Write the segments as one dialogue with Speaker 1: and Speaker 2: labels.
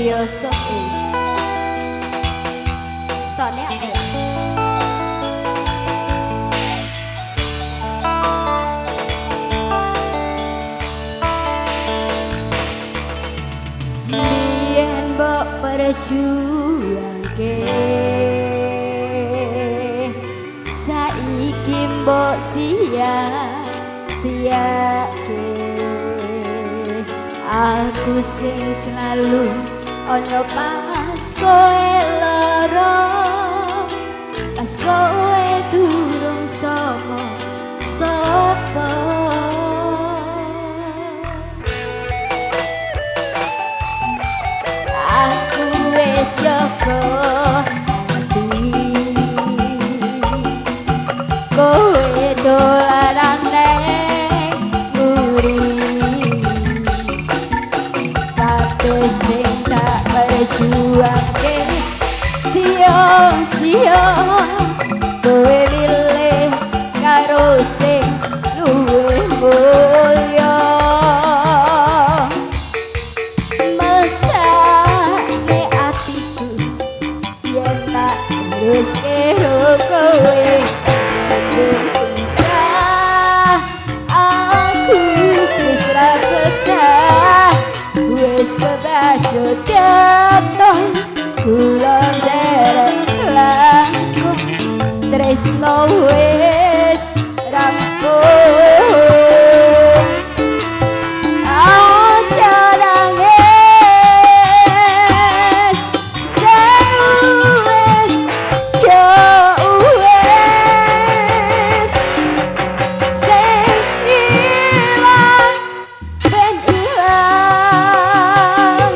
Speaker 1: biasa soalnya biyen mbok perjuangke saiki mbok sia-siake aku sing selalu ono pas kowe lara pas kowe durung sapa aku wis jaga ati kowe dolanan neng muri sing tak berjuangke sia-sia kowe milih karo sing luwih mulya mesake atiku yen tak terus karo kowe bisa aku wis ra betah wis kebacut jatuh kula derek langkung tresno wis rampung aja nangis sewis yo wis sing ilang ben ilang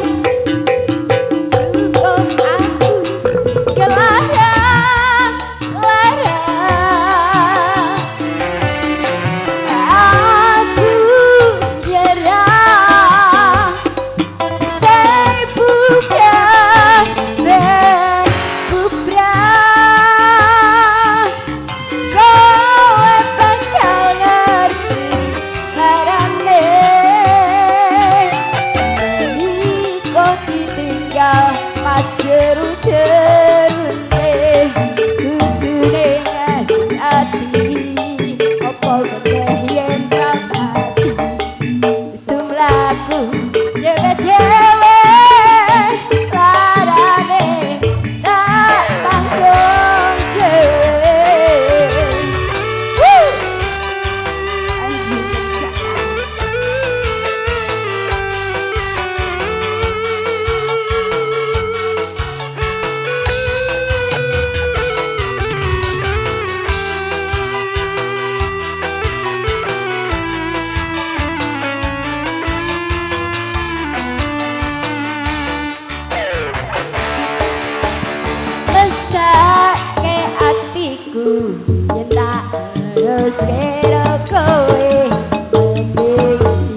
Speaker 1: yen tak terus karo kowe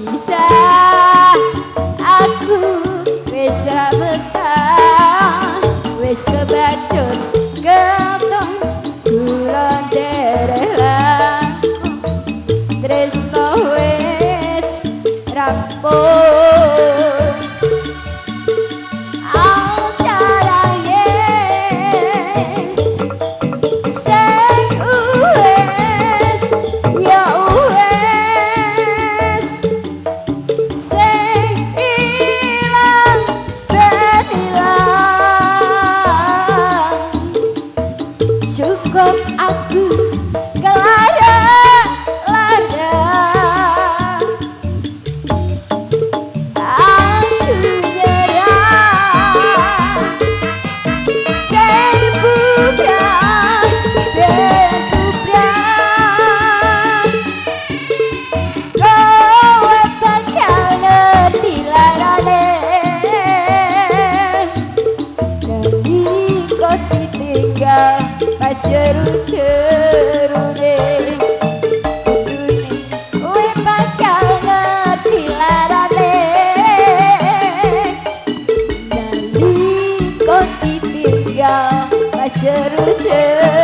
Speaker 1: bisa aku wis ra betah wis kebacut getong kula derek langkung tresno wis rampung cukup aku kelara-lara aku nyerah saya buka dan kubrah kowe bakal ngerti larane dari kau ditinggal seru-serune kowe bakal ngerti larane dari kau ditinggal seru-serune